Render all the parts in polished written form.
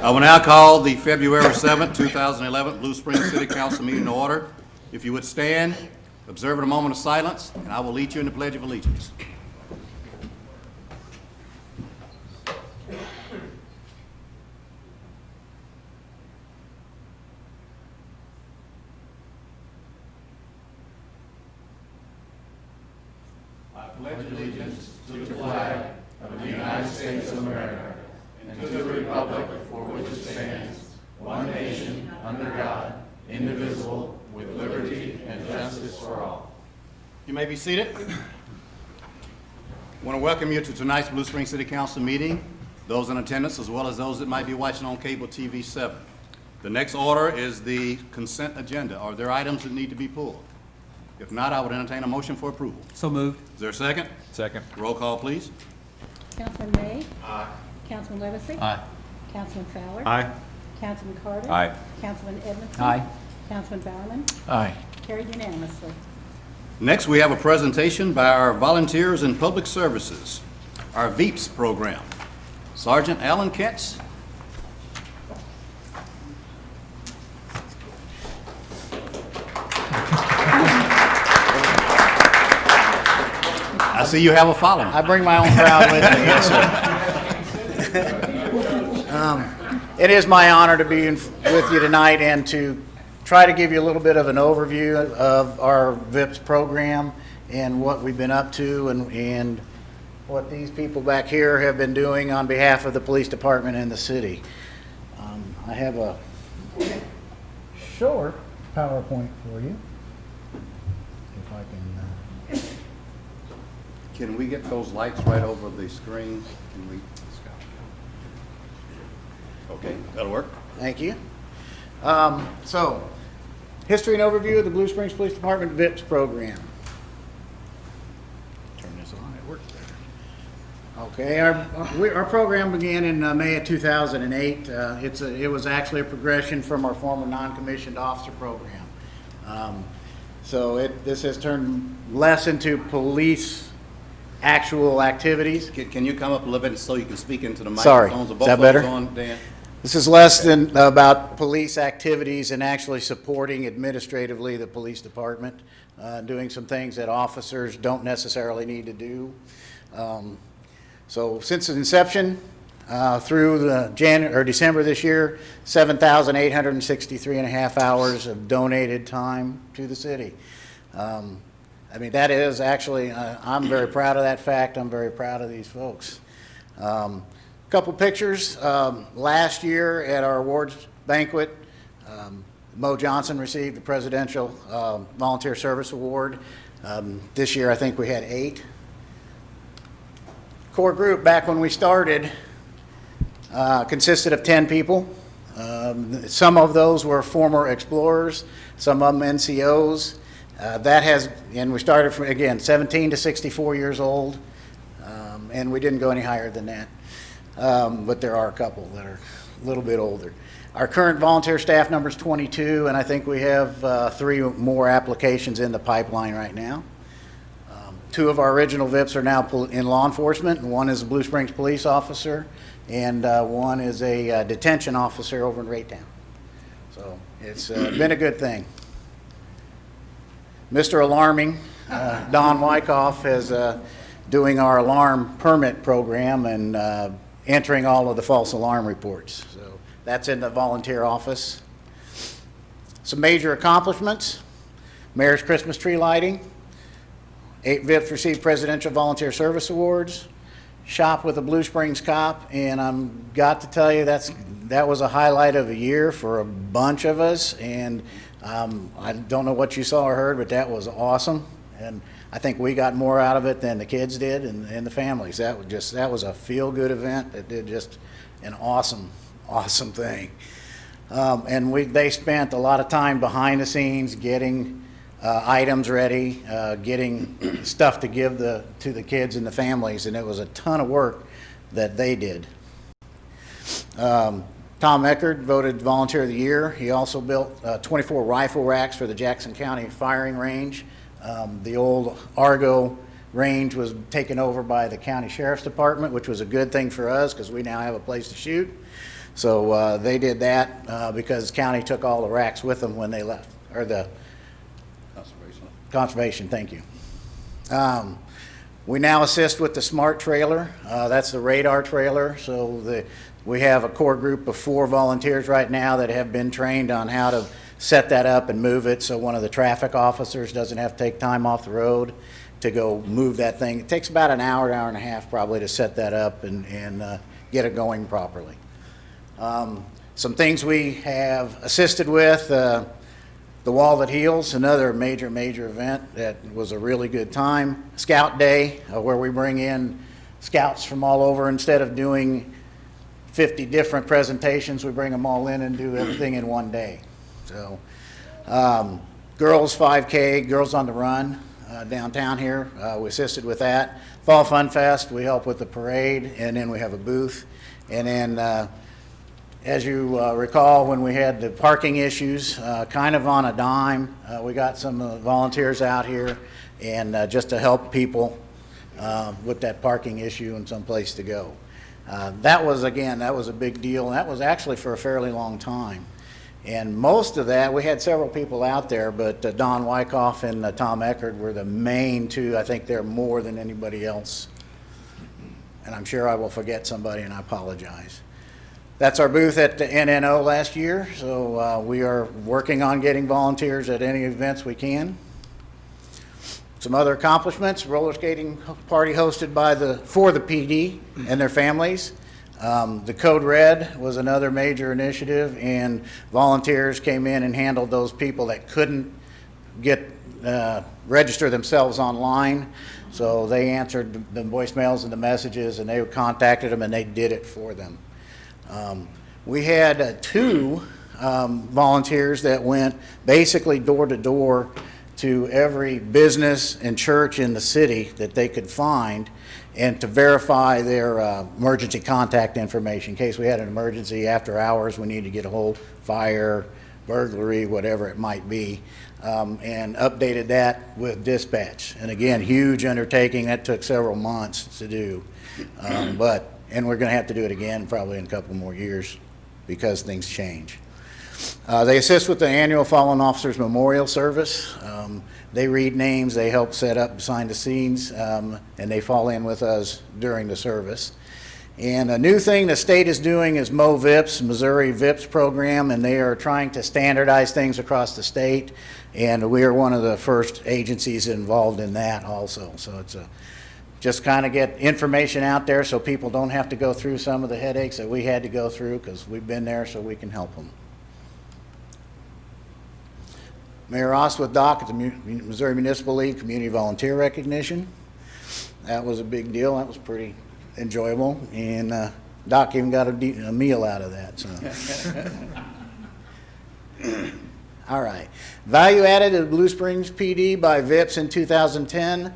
I will now call the February 7th, 2011 Blue Springs City Council meeting to order. If you would stand, observe a moment of silence, and I will lead you in the Pledge of Allegiance. I pledge allegiance to the flag of the United States of America and to the republic for which it stands, one nation, under God, indivisible, with liberty and justice for all. You may be seated. I want to welcome you to tonight's Blue Springs City Council meeting, those in attendance as well as those that might be watching on cable TV 7. The next order is the consent agenda. Are there items that need to be pulled? If not, I would entertain a motion for approval. So moved. Is there a second? Second. Roll call, please. Councilman May? Aye. Councilman Livesey? Aye. Councilman Fowler? Aye. Councilman Carter? Aye. Councilman Edmondson? Aye. Councilman Bowerman? Aye. Carried unanimously. Next, we have a presentation by our Volunteers in Public Services, our VEEPS program. Sergeant Alan Ketz. I see you have a following. I bring my own crowd with me, yes, sir. It is my honor to be with you tonight and to try to give you a little bit of an overview of our VIPS program and what we've been up to and what these people back here have been doing on behalf of the police department and the city. I have a short PowerPoint for you, if I can. Can we get those lights right over the screen? Can we? Okay, that'll work. Thank you. So, history and overview of the Blue Springs Police Department VIPS program. Turn this on, it works better. Okay, our program began in May of 2008. It was actually a progression from our former non-commissioned officer program. This has turned less into police actual activities. Can you come up a little bit so you can speak into the Sorry, microphones? is that better? On, Dan? This is less than about police activities and actually supporting administratively the police department, doing some things that officers don't necessarily need to do. So since its inception through December this year, 7,863 and a half hours of donated time to the city. I mean, that is actually, I'm very proud of that fact. I'm very proud of these folks. Couple pictures. Last year at our awards banquet, Mo Johnson received the Presidential Volunteer Service Award. This year I think we had 8. Core group back when we started consisted of 10 people. Some of those were former explorers, some of them NCOs. And we started from, again, 17 to 64 years old, and we didn't go any higher than that. But there are a couple that are a little bit older. Our current volunteer staff number is 22, and I think we have 3 more applications in the pipeline right now. 2 of our original VIPs are now in law enforcement, and 1 is a Blue Springs police officer, and 1 is a detention officer over in Raytown. So it's been a good thing. Mr. Alarming, Don Wyckoff, is doing our alarm permit program and entering all of the false alarm reports. So that's in the volunteer office. Some major accomplishments: Mayor's Christmas tree lighting, 8 VIPs received Presidential Volunteer Service Awards, Shop with a Blue Springs Cop, and I'm got to tell you that was a highlight of the year for a bunch of us. And I don't know what you saw or heard, but that was awesome. And I think we got more out of it than the kids did and the families. That was a feel-good event. It did just an awesome thing. And they spent a lot of time behind the scenes getting items ready, getting stuff to give to the kids and the families, and it was a ton of work that they did. Tom Eckert voted Volunteer of the Year. He also built 24 rifle racks for the Jackson County firing range. The old Argo range was taken over by the County Sheriff's Department, which was a good thing for us because we now have a place to shoot. So they did that because the county took all the racks with them when they left, or the conservation, thank you. We now assist with the SMART trailer. That's the radar trailer. So we have a core group of 4 volunteers right now that have been trained on how to set that up and move it, so one of the traffic officers doesn't have to take time off the road to go move that thing. It takes about an hour and a half probably to set that up and get it going properly. Some things we have assisted with, the Wall That Heals, another major event that was a really good time. Scout Day, where we bring in scouts from all over. Instead of doing 50 different presentations, we bring them all in and do everything in one day. So, Girls 5K, Girls on the Run, downtown here, we assisted with that. Fall Fun Fest, we help with the parade, and then we have a booth. And then, as you recall, when we had the parking issues, kind of on a dime, we got some volunteers out here and just to help people with that parking issue and some place to go. That was a big deal, and that was actually for a fairly long time. And most of that, we had several people out there, but Don Wyckoff and Tom Eckert were the main 2. I think they're more than anybody else. And I'm sure I will forget somebody, and I apologize. That's our booth at the NNO last year, so we are working on getting volunteers at any events we can. Some other accomplishments: roller skating party hosted for the PD and their families. The Code Red was another major initiative, and volunteers came in and handled those people that couldn't register themselves online. So they answered the voicemails and the messages, and they contacted them, and they did it for them. We had 2 volunteers that went basically door to door to every business and church in the city that they could find, and to verify their emergency contact information in case we had an emergency after hours, we need to get a hold, fire, burglary, whatever it might be, and updated that with dispatch. And again, huge undertaking that took several months to do, and we're going to have to do it again probably in a couple more years because things change. They assist with the annual Fallen Officers Memorial Service. They read names, they help set up behind the scenes, and they fall in with us during the service. And a new thing the state is doing is MoVIPS, Missouri VIPS program, and they are trying to standardize things across the state, and we are one of the first agencies involved in that also. So it's just kind of get information out there so people don't have to go through some of the headaches that we had to go through, because we've been there so we can help them. Mayor Ross with Doc at the Missouri Municipal League Community Volunteer Recognition. That was a big deal. That was pretty enjoyable, and Doc even got a meal out of that. So. All right. Value added to Blue Springs PD by VIPS in 2010.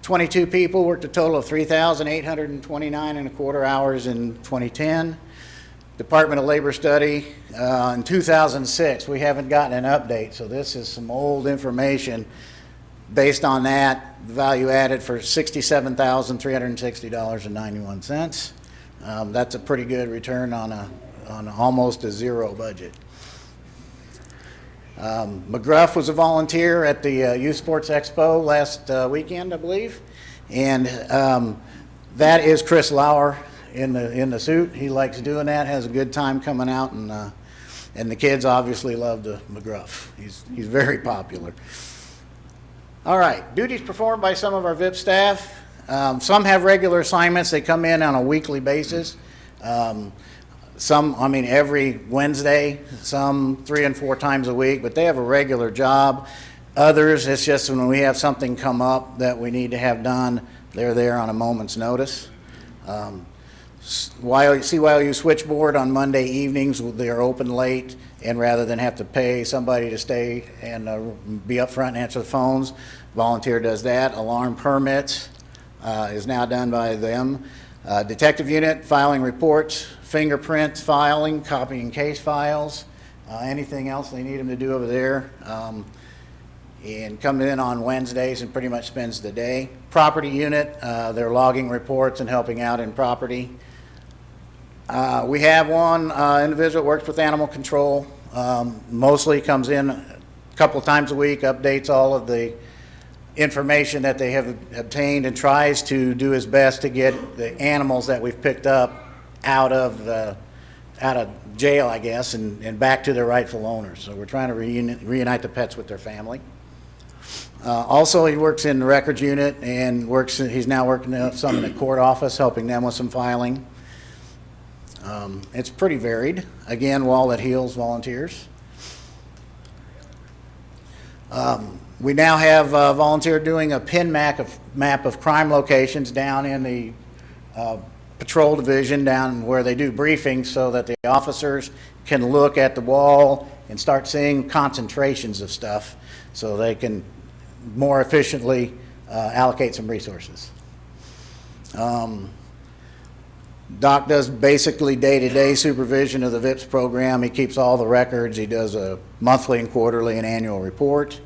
22 people worked a total of 3,829.25 hours in 2010. Department of Labor study in 2006. We haven't gotten an update, so this is some old information. Based on that, value added for $67,360.91. That's a pretty good return on almost a zero budget. McGruff was a volunteer at the Youth Sports Expo last weekend, I believe, and that is Chris Lauer in the suit. He likes doing that, has a good time coming out, and the kids obviously love the McGruff. He's very popular. All right, duties performed by some of our VIP staff. Some have regular assignments. They come in on a weekly basis. Some, every Wednesday, some 3 and 4 times a week, but they have a regular job. Others, it's just when we have something come up that we need to have done, they're there on a moment's notice. CYOU switchboard on Monday evenings, they are open late, and rather than have to pay somebody to stay and be up front and answer the phones, volunteer does that. Alarm permits is now done by them. Detective unit, filing reports, fingerprint filing, copying case files, anything else they need them to do over there. And comes in on Wednesdays and pretty much spends the day. Property unit, they're logging reports and helping out in property. We have one individual that works with animal control. Mostly comes in a couple of times a week, updates all of the information that they have obtained, and tries to do his best to get the animals that we've picked up out of jail, I guess, and back to their rightful owners. So we're trying to reunite the pets with their family. Also, he works in the records unit and he's now working some in the court office, helping them with some filing. It's pretty varied. Again, Wallet Heals volunteers. We now have a volunteer doing a pin map of crime locations down in the patrol division, down where they do briefings, so that the officers can look at the wall and start seeing concentrations of stuff, so they can more efficiently allocate some resources. Doc does basically day-to-day supervision of the VIPS program. He keeps all the records. He does a monthly and quarterly and annual report.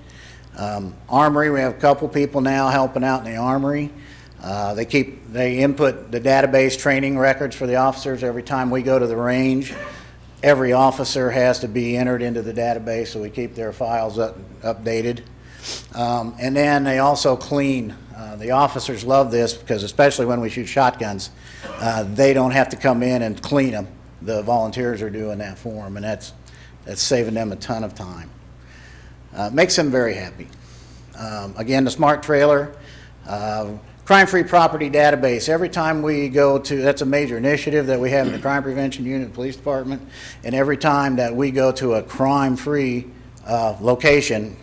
Armory, we have a couple people now helping out in the Armory. They input the database training records for the officers every time we go to the range. Every officer has to be entered into the database, so we keep their files updated. And then they also clean. The officers love this because, especially when we shoot shotguns, they don't have to come in and clean them. The volunteers are doing that for them, and that's saving them a ton of time. Makes them very happy. Again, the smart trailer, crime-free property database. Every time we go to, that's a major initiative that we have in the crime prevention unit, police department, and every time that we go to a crime-free location,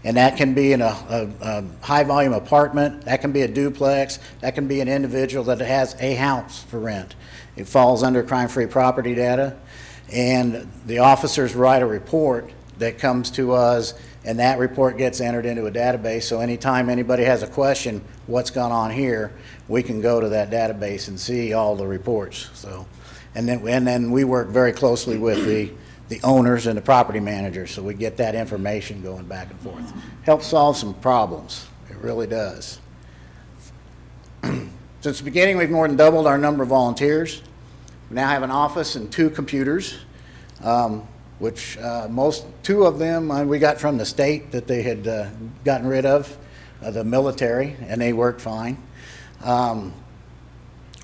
and that can be in a high-volume apartment, that can be a duplex, that can be an individual that has a house for rent. It falls under crime-free property data, and the officers write a report that comes to us, and that report gets entered into a database. So anytime anybody has a question, what's gone on here, we can go to that database and see all the reports. So, and then we work very closely with the owners and the property managers, so we get that information going back and forth. Helps solve some problems. It really does. Since the beginning, we've more than doubled our number of volunteers. We now have an office and 2 computers, which two of them we got from the state that they had gotten rid of, the military, and they worked fine.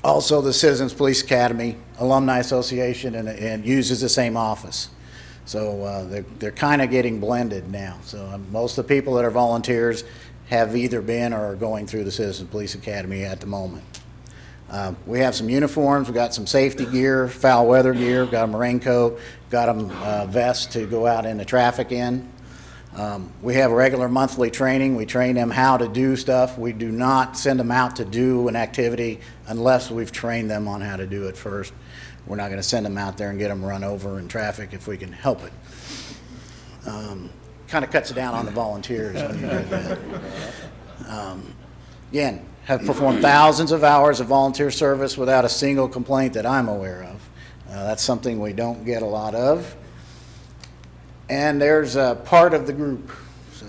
Also, the Citizens Police Academy Alumni Association and uses the same office. So they're kind of getting blended now. So most of the people that are volunteers have either been or are going through the Citizens Police Academy at the moment. We have some uniforms. We got some safety gear, foul weather gear. Got them a raincoat. Got them vests to go out into traffic in. We have regular monthly training. We train them how to do stuff. We do not send them out to do an activity unless we've trained them on how to do it first. We're not going to send them out there and get them run over in traffic if we can help it. Kind of cuts down on the volunteers when you do that. Again, have performed thousands of hours of volunteer service without a single complaint that I'm aware of. That's something we don't get a lot of. And there's a part of the group. So,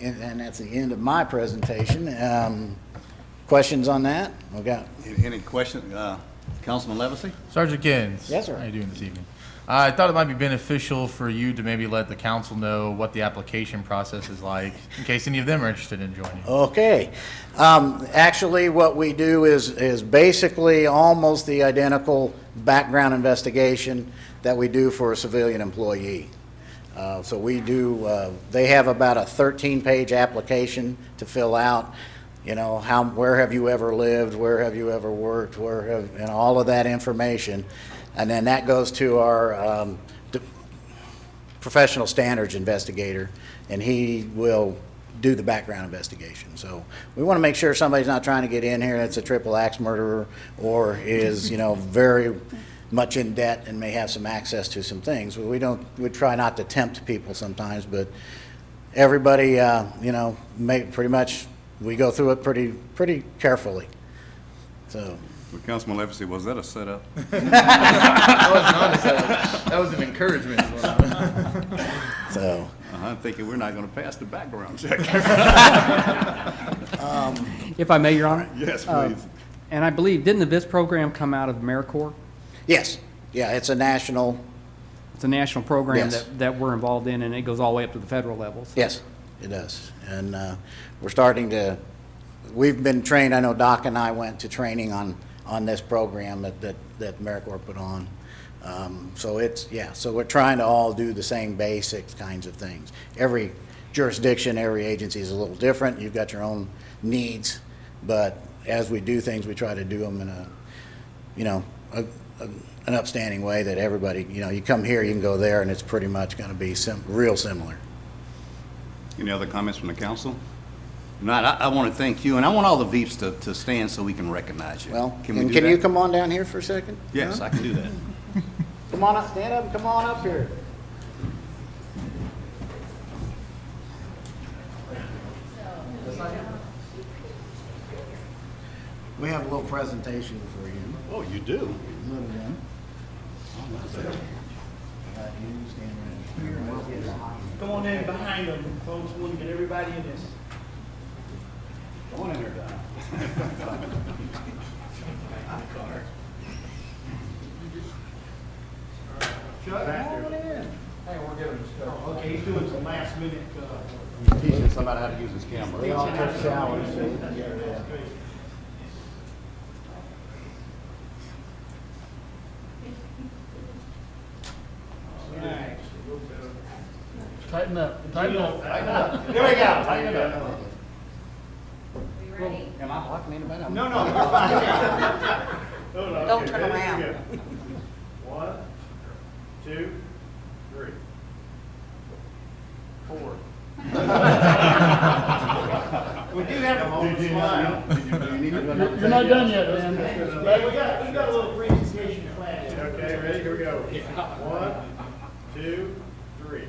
and that's the end of my presentation. Questions on that? We got. Any questions? Councilman Levesey? Sergeant Gins. Yes, sir. How are you doing this evening? I thought it might be beneficial for you to maybe let the council know what the application process is like, in case any of them are interested in joining. Okay. Actually, what we do is basically almost the identical background investigation that we do for a civilian employee. So we do, they have about a 13-page application to fill out. You know, where have you ever lived? Where have you ever worked? And all of that information. And then that goes to our professional standards investigator, and he will do the background investigation. So we want to make sure somebody's not trying to get in here that's a triple axe murderer or is, you know, very much in debt and may have some access to some things. We try not to tempt people sometimes, but everybody, you know, pretty much we go through it pretty carefully. So. Well, Councilman Levesey, was that a setup? That wasn't on the setup. That was an encouragement. So. I'm thinking we're not going to pass the background check. If I may, Your Honor? Yes, please. And I believe, didn't this program come out of AmeriCorps? Yes, yeah, it's a national, It's a national program Yes. that we're involved in, and it goes all the way up to the federal levels. yes, it does. And we're starting to, we've been trained, I know Doc and I went to training on this program that AmeriCorps put on. So it's, yeah, so we're trying to all do the same basic kinds of things. Every jurisdiction, every agency is a little different. You've got your own needs, but as we do things, we try to do them in a, you know, an upstanding way that everybody, you know, you come here, you can go there, and it's pretty much going to be real similar. Any other comments from the council? Not, I want to thank you, and I want all the VEEPs to stand so we can recognize you. Well, Can we and do can that? you come on down here for a second? Yes, I can do that. Come on up, stand up, and come on up here. We have a little presentation for you. Oh, you do? Little one. Come on in behind them, folks, we want to get everybody in this. Come on in here, Don. Okay, he's doing some last minute, Teaching somebody how to use his camera. They all took showers. Tighten up, tighten up, tighten up. Here we go, tighten it up. Am I blocking anybody? No, no, you're fine. Don't turn around. 1, 2, 3, 4. We do have a moment to smile. You're not done yet, Yeah, we got a little presentation class. Okay, ready? Here we go. 1, 2, 3.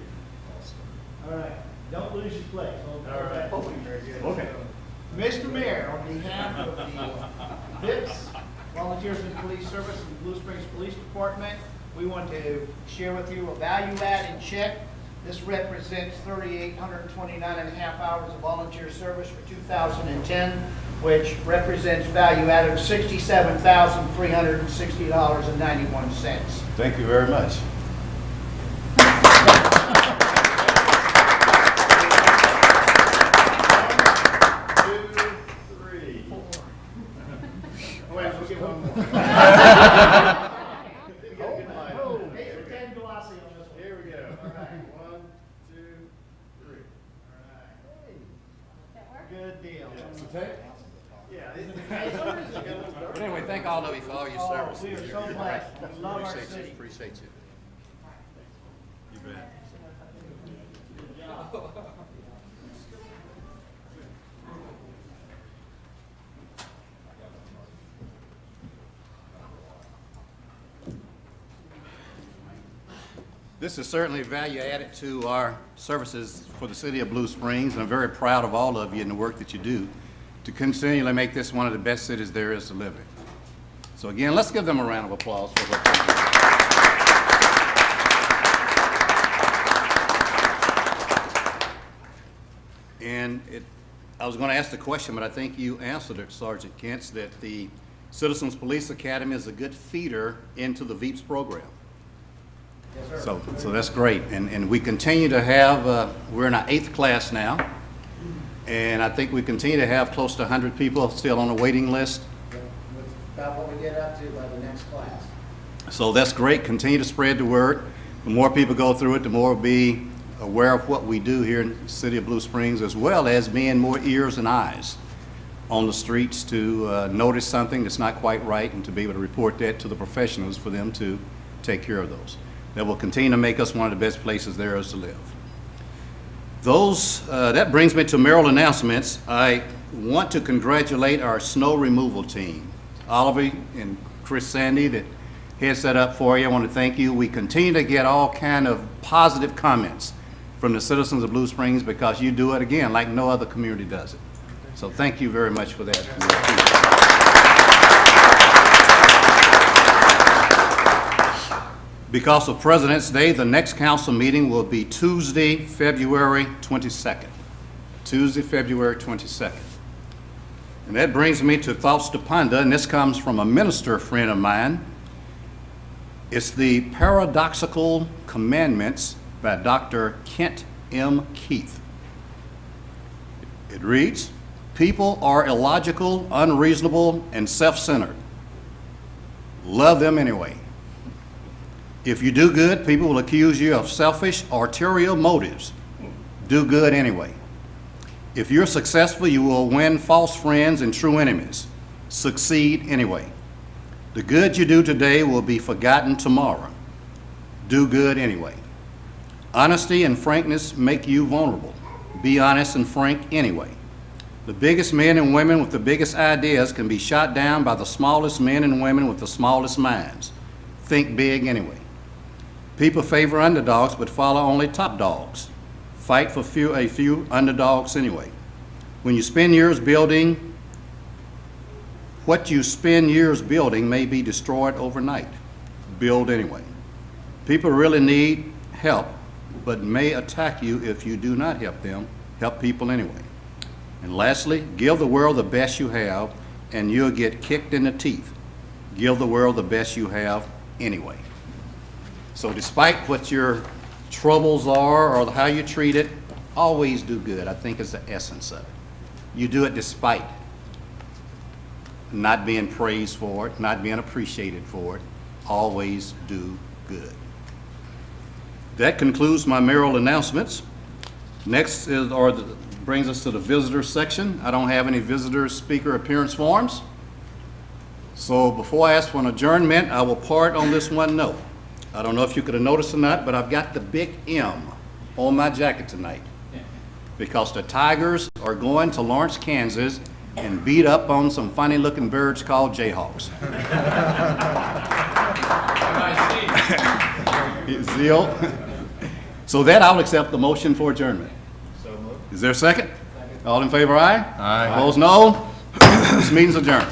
All right, don't lose your place. All right. Very good. Okay. Mr. Mayor, on behalf of the VIPS, Volunteers in Police Service and Blue Springs Police Department, we want to share with you a value-added check. This represents 3,829 and a half hours of volunteer service for 2010, which represents value added of $67,360.91. Thank you very much. Here we go. All right. 1, 2, 3. All right. Good deal. Yeah. But anyway, thank all of you for all your service. We are so blessed. We love our city. Appreciate you. You bet. This is certainly value added to our services for the city of Blue Springs, and I'm very proud of all of you and the work that you do to continually make this one of the best cities there is to live in. So again, let's give them a round of applause for what they do. And I was going to ask the question, but I think you answered it, Sergeant Kentz, that the Citizens Police Academy is a good feeder into the VEEPS program. So that's great, and we continue to have, we're in our 8th class now, and I think we continue to have close to 100 people still on the waiting list. About what we get up to by the next class. So that's great, continue to spread the word. The more people go through it, the more we'll be aware of what we do here in the city of Blue Springs, as well as being more ears and eyes on the streets to notice something that's not quite right and to be able to report that to the professionals for them to take care of those. That will continue to make us one of the best places there is to live. That brings me to mayoral announcements. I want to congratulate our snow removal team. Oliver and Chris Sandy that heads that up for you. I want to thank you. We continue to get all kind of positive comments from the citizens of Blue Springs because you do it, again, like no other community does it. So thank you very much for that. Because of President's Day, the next council meeting will be Tuesday, February 22nd. Tuesday, February 22nd. And that brings me to thoughts to ponder, and this comes from a minister friend of mine. It's the Paradoxical Commandments by Dr. Kent M. Keith. It reads, "People are illogical, unreasonable, and self-centered. Love them anyway. If you do good, people will accuse you of selfish, ulterior motives. Do good anyway. If you're successful, you will win false friends and true enemies. Succeed anyway. The good you do today will be forgotten tomorrow. Do good anyway. Honesty and frankness make you vulnerable. Be honest and frank anyway. The biggest men and women with the biggest ideas can be shot down by the smallest men and women with the smallest minds. Think big anyway. People favor underdogs but follow only top dogs. Fight for a few underdogs anyway. When you spend years building, what you spend years building may be destroyed overnight. Build anyway. People really need help, but may attack you if you do not help them. Help people anyway. And lastly, give the world the best you have, and you'll get kicked in the teeth. Give the world the best you have anyway." So despite what your troubles are or how you treat it, always do good. I think is the essence of it. You do it despite not being praised for it, not being appreciated for it. Always do good. That concludes my mayoral announcements. Next brings us to the visitor section. I don't have any visitor speaker appearance forms. So before I ask for an adjournment, I will part on this one note. I don't know if you could have noticed or not, but I've got the big M on my jacket tonight because the Tigers are going to Lawrence, Kansas and beat up on some funny looking birds called Jayhawks. Zeal. So that I'll accept the motion for adjournment. Is there a second? All in favor, aye? Aye. Opposed, no. This meeting's adjourned.